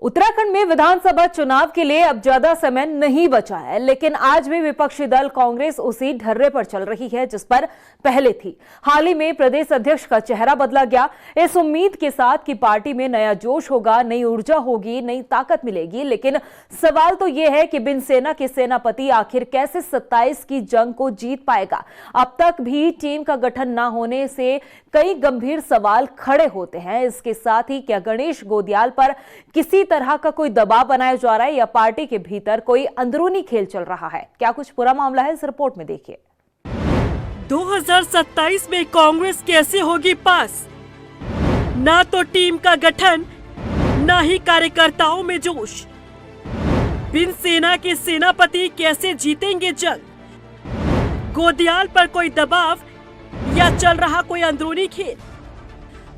उत्तराखंड में विधानसभा चुनाव के लिए अब ज्यादा समय नहीं बचा है, लेकिन आज भी विपक्षी दल कांग्रेस उसी ढर्रे पर चल रही है जिस पर पहले थी। हाल ही में प्रदेश अध्यक्ष का चेहरा बदला गया, इस उम्मीद के साथ कि पार्टी में नया जोश होगा, नई ऊर्जा होगी, नई ताकत मिलेगी। लेकिन सवाल तो यह है कि बिन सेना के सेनापति आखिर कैसे 27 की जंग को जीत पाएगा। अब तक भी टीम का गठन न होने से कई गंभीर सवाल खड़े होते हैं। इसके साथ ही क्या गणेश गोदियाल पर किसी तरह का कोई दबाव बनाया जा रहा है या पार्टी के भीतर कोई अंदरूनी खेल चल रहा है? क्या कुछ पूरा मामला है, इस रिपोर्ट में देखिए। 2027 में कांग्रेस कैसे होगी पास? ना तो टीम का गठन, ना ही कार्यकर्ताओं में जोश। बिन सेना के सेनापति कैसे जीतेंगे जंग? गोदियाल पर कोई दबाव या चल रहा कोई अंदरूनी खेल?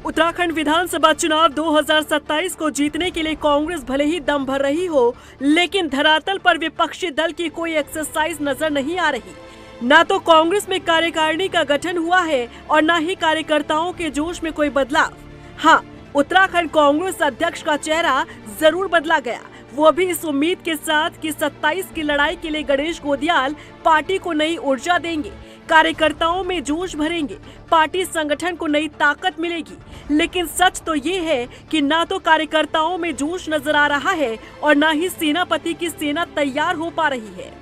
उत्तराखंड विधानसभा चुनाव 2027 को जीतने के लिए कांग्रेस भले ही दम भर रही हो, लेकिन धरातल पर विपक्षी दल की कोई एक्सरसाइज नजर नहीं आ रही। ना तो कांग्रेस में कार्यकारिणी का गठन हुआ है और ना ही कार्यकर्ताओं के जोश में कोई बदलाव। हाँ, उत्तराखंड कांग्रेस अध्यक्ष का चेहरा जरूर बदला गया, वो भी इस उम्मीद के साथ कि 27 की लड़ाई के लिए गणेश गोदियाल पार्टी को नई ऊर्जा देंगे, कार्यकर्ताओं में जोश भरेंगे, पार्टी संगठन को नई ताकत मिलेगी। लेकिन सच तो ये है कि ना तो कार्यकर्ताओं में जोश नजर आ रहा है और ना ही सेनापति की सेना तैयार हो पा रही है।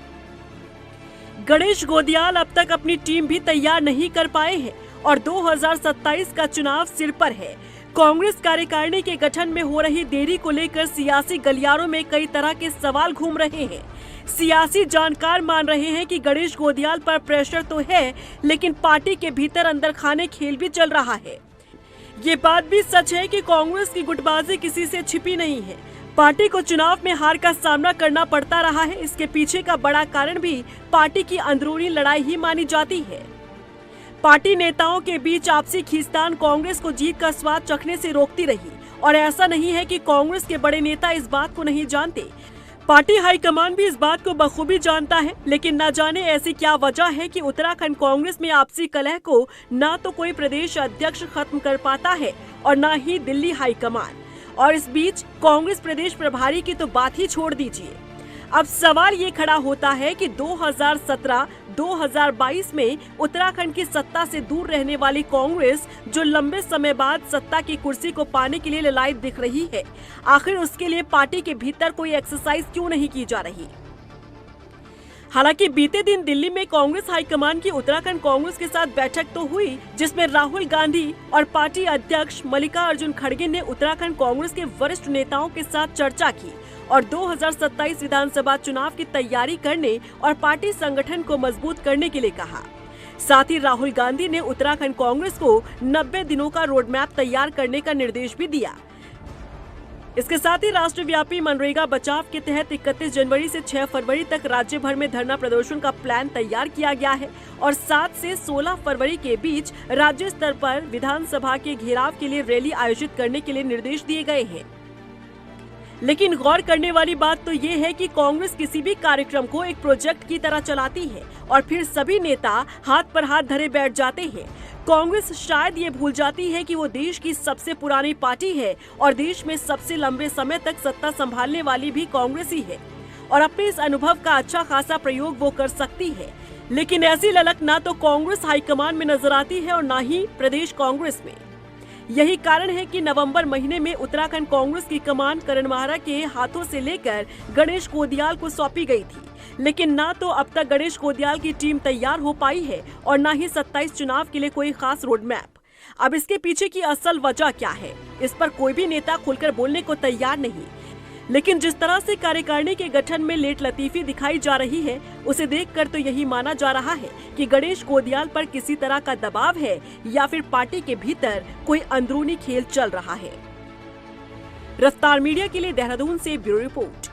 गणेश गोदियाल अब तक अपनी टीम भी तैयार नहीं कर पाए हैं और 2027 का चुनाव सिर पर है। कांग्रेस कार्यकारिणी के गठन में हो रही देरी को लेकर सियासी गलियारों में कई तरह के सवाल घूम रहे हैं। सियासी जानकार मान रहे हैं कि गणेश गोदियाल पर प्रेशर तो है, लेकिन पार्टी के भीतर अंदर खाने खेल भी चल रहा है। ये बात भी सच है कि कांग्रेस की गुटबाजी किसी से छिपी नहीं है। पार्टी को चुनाव में हार का सामना करना पड़ता रहा है। इसके पीछे का बड़ा कारण भी पार्टी की अंदरूनी लड़ाई ही मानी जाती है। पार्टी नेताओं के बीच आपसी खींचतान कांग्रेस को जीत का स्वाद चखने से रोकती रही और ऐसा नहीं है कि कांग्रेस के बड़े नेता इस बात को नहीं जानते। पार्टी हाईकमान भी इस बात को बखूबी जानता है, लेकिन न जाने ऐसी क्या वजह है कि उत्तराखंड कांग्रेस में आपसी कलह को न तो कोई प्रदेश अध्यक्ष खत्म कर पाता है और न ही दिल्ली हाईकमान। और इस बीच कांग्रेस प्रदेश प्रभारी की तो बात ही छोड़ दीजिए। अब सवाल ये खड़ा होता है कि 2017-2022 में उत्तराखंड की सत्ता से दूर रहने वाली कांग्रेस, जो लंबे समय बाद सत्ता की कुर्सी को पाने के लिए ललायत दिख रही है, आखिर उसके लिए पार्टी के भीतर कोई एक्सरसाइज क्यों नहीं की जा रही? हालांकि बीते दिन दिल्ली में कांग्रेस हाईकमान की उत्तराखंड कांग्रेस के साथ बैठक तो हुई, जिसमें राहुल गांधी और पार्टी अध्यक्ष मल्लिकार्जुन खड़गे ने उत्तराखंड कांग्रेस के वरिष्ठ नेताओं के साथ चर्चा की और 2027 विधानसभा चुनाव की तैयारी करने और पार्टी संगठन को मजबूत करने के लिए कहा। साथ ही राहुल गांधी ने उत्तराखंड कांग्रेस को 90 दिनों का रोड मैप तैयार करने का निर्देश भी दिया। इसके साथ ही राष्ट्रव्यापी मनरेगा बचाव के तहत 31 जनवरी से 6 फरवरी तक राज्य भर में धरना प्रदर्शन का प्लान तैयार किया गया है और 7 से 16 फरवरी के बीच राज्य स्तर पर विधानसभा के घेराव के लिए रैली आयोजित करने के लिए निर्देश दिए गए हैं। लेकिन गौर करने वाली बात तो ये है कि कांग्रेस किसी भी कार्यक्रम को एक प्रोजेक्ट की तरह चलाती है और फिर सभी नेता हाथ पर हाथ धरे बैठ जाते हैं। कांग्रेस शायद ये भूल जाती है कि वो देश की सबसे पुरानी पार्टी है और देश में सबसे लंबे समय तक सत्ता संभालने वाली भी कांग्रेस ही है और अपने इस अनुभव का अच्छा खासा प्रयोग वो कर सकती है। लेकिन ऐसी ललक ना तो कांग्रेस हाईकमान में नजर आती है और ना ही प्रदेश कांग्रेस में। यही कारण है कि नवंबर महीने में उत्तराखंड कांग्रेस की कमान करण माहरा के हाथों से लेकर गणेश गोदियाल को सौंपी गई थी, लेकिन ना तो अब तक गणेश गोदियाल की टीम तैयार हो पाई है और ना ही 27 चुनाव के लिए कोई खास रोड मैप। अब इसके पीछे की असल वजह क्या है, इस पर कोई भी नेता खुलकर बोलने को तैयार नहीं। लेकिन जिस तरह से कार्यकारिणी के गठन में लेट लतीफी दिखाई जा रही है, उसे देखकर तो यही माना जा रहा है कि गणेश गोदियाल पर किसी तरह का दबाव है या फिर पार्टी के भीतर कोई अंदरूनी खेल चल रहा है। रफ्तार मीडिया के लिए देहरादून से ब्यूरो रिपोर्ट।